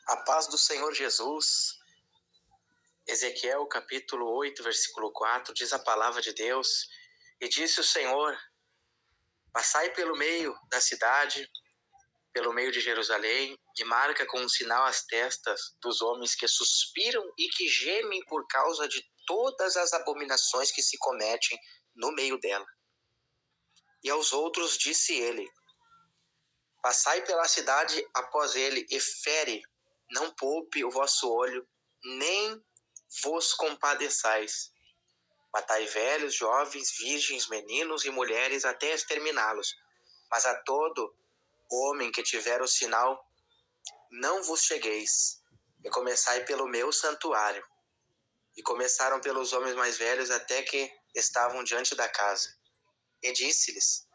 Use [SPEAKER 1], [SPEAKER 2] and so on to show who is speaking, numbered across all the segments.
[SPEAKER 1] A paz do Senhor Jesus. Ezequiel capítulo 8, versículo 4, diz a palavra de Deus: E disse o Senhor: Passai pelo meio da cidade, pelo meio de Jerusalém, e marca com um sinal as testas dos homens que suspiram e que gemem por causa de todas as abominações que se cometem no meio dela. E aos outros disse ele: Passai pela cidade após ele, e fere, não poupe o vosso olho, nem vos compadeçais. Matai velhos, jovens, virgens, meninos e mulheres até exterminá-los. Mas a todo homem que tiver o sinal, não vos chegueis. E começai pelo meu santuário. E começaram pelos homens mais velhos até que estavam diante da casa. E disse-lhes: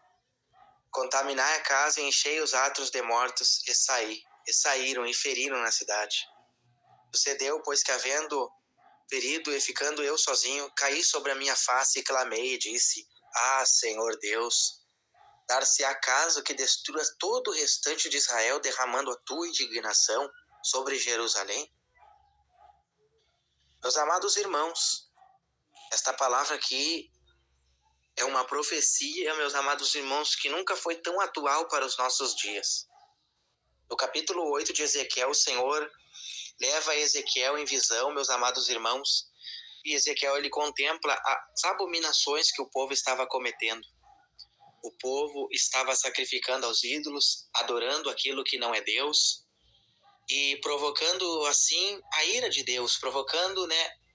[SPEAKER 1] Contaminai a casa e enchei os atos de mortos, e saí. E saíram e feriram na cidade. Sucedeu, pois que havendo ferido e ficando eu sozinho, caí sobre a minha face e clamei e disse: Ah, Senhor Deus, dar-se-á caso que destruas todo o restante de Israel, derramando a tua indignação sobre Jerusalém? Meus amados irmãos, esta palavra aqui é uma profecia, meus amados irmãos, que nunca foi tão atual para os nossos dias. No capítulo 8 de Ezequiel, o Senhor leva Ezequiel em visão, meus amados irmãos, e Ezequiel ele contempla as abominações que o povo estava cometendo. O povo estava sacrificando aos ídolos, adorando aquilo que não é Deus, e provocando assim a ira de Deus, provocando,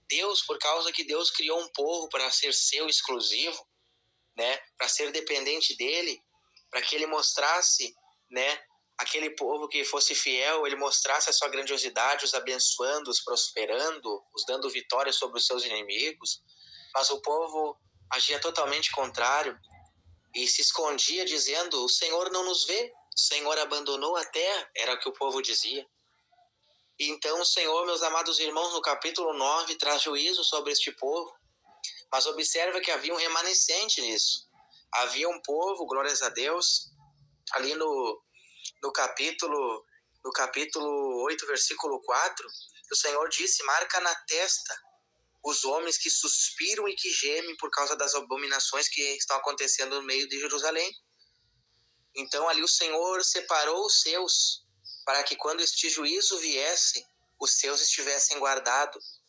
[SPEAKER 1] Deus, por causa que Deus criou um povo para ser seu exclusivo, para ser dependente dele, para que ele mostrasse, aquele povo que fosse fiel, ele mostrasse a sua grandiosidade, os abençoando, os prosperando, os dando vitória sobre os seus inimigos. Mas o povo agia totalmente contrário e se escondia dizendo: o Senhor não nos vê, o Senhor abandonou a terra, era o que o povo dizia. E então o Senhor, meus amados irmãos, no capítulo 9, traz juízo sobre este povo. Mas observa que havia um remanescente nisso. Havia um povo, glórias a Deus, ali no capítulo 8, versículo 4, o Senhor disse: marca na testa os homens que suspiram e que gemem por causa das abominações que estão acontecendo no meio de Jerusalém. Então ali o Senhor separou os seus, para que quando este juízo viesse, os seus estivessem guardados.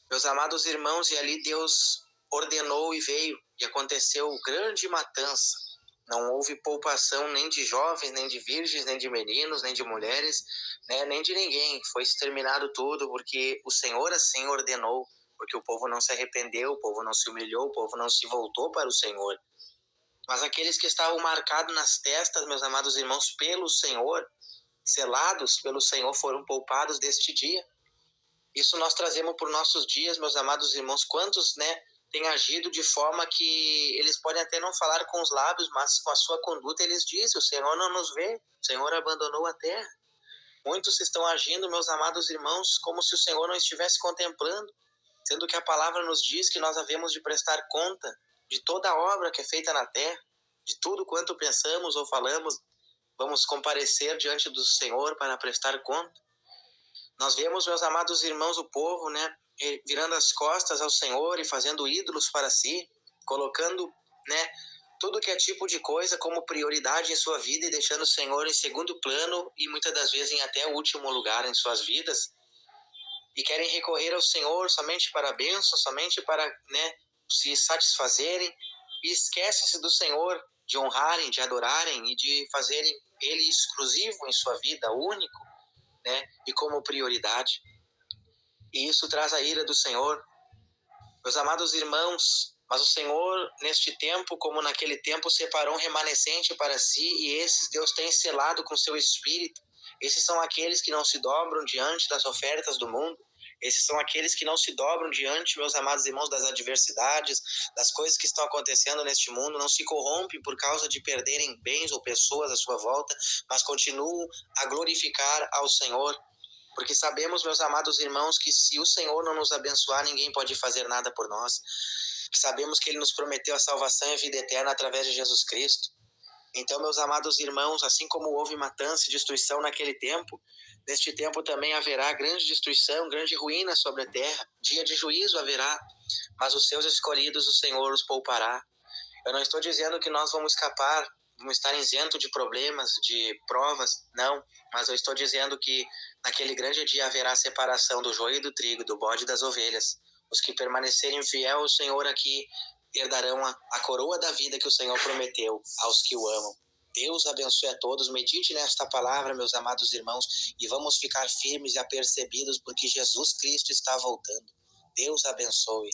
[SPEAKER 1] Meus amados irmãos, e ali Deus ordenou e veio, e aconteceu grande matança. Não houve poupação nem de jovens, nem de virgens, nem de meninos, nem de mulheres, nem de ninguém. Foi exterminado tudo, porque o Senhor assim ordenou, porque o povo não se arrependeu, o povo não se humilhou, o povo não se voltou para o Senhor. Mas aqueles que estavam marcados nas testas, meus amados irmãos, pelo Senhor, selados pelo Senhor, foram poupados deste dia. Isso nós trazemos por nossos dias, meus amados irmãos. Quantos, têm agido de forma que eles podem até não falar com os lábios, mas com a sua conduta eles dizem: o Senhor não nos vê, o Senhor abandonou a terra. Muitos estão agindo, meus amados irmãos, como se o Senhor não estivesse contemplando, sendo que a palavra nos diz que nós havemos de prestar conta de toda a obra que é feita na terra, de tudo quanto pensamos ou falamos. Vamos comparecer diante do Senhor para prestar conta. Nós vemos, meus amados irmãos, o povo, virando as costas ao Senhor e fazendo ídolos para si, colocando, tudo que é tipo de coisa como prioridade em sua vida e deixando o Senhor em segundo plano e muitas das vezes em até o último lugar em suas vidas. E querem recorrer ao Senhor somente para a bênção, somente para, se satisfazerem, e esquecem-se do Senhor, de honrarem, de adorarem e de fazerem Ele exclusivo em sua vida, único, e como prioridade. E isso traz a ira do Senhor. Meus amados irmãos, mas o Senhor, neste tempo, como naquele tempo, separou um remanescente para si, e esses Deus tem selado com seu Espírito. Esses são aqueles que não se dobram diante das ofertas do mundo. Esses são aqueles que não se dobram diante, meus amados irmãos, das adversidades, das coisas que estão acontecendo neste mundo, não se corrompem por causa de perderem bens ou pessoas à sua volta, mas continuam a glorificar ao Senhor. Porque sabemos, meus amados irmãos, que se o Senhor não nos abençoar, ninguém pode fazer nada por nós. Sabemos que Ele nos prometeu a salvação e a vida eterna através de Jesus Cristo. Então, meus amados irmãos, assim como houve matança e destruição naquele tempo, neste tempo também haverá grande destruição, grande ruína sobre a terra. Dia de juízo haverá, mas os seus escolhidos o Senhor os poupará. Eu não estou dizendo que nós vamos escapar, vamos estar isento de problemas, de provas, não. Mas eu estou dizendo que naquele grande dia haverá separação do joio e do trigo, do bode e das ovelhas. Os que permanecerem fiel ao Senhor aqui herdarão a coroa da vida que o Senhor prometeu aos que o amam. Deus abençoe a todos, medite nesta palavra, meus amados irmãos, e vamos ficar firmes e apercebidos, porque Jesus Cristo está voltando. Deus abençoe.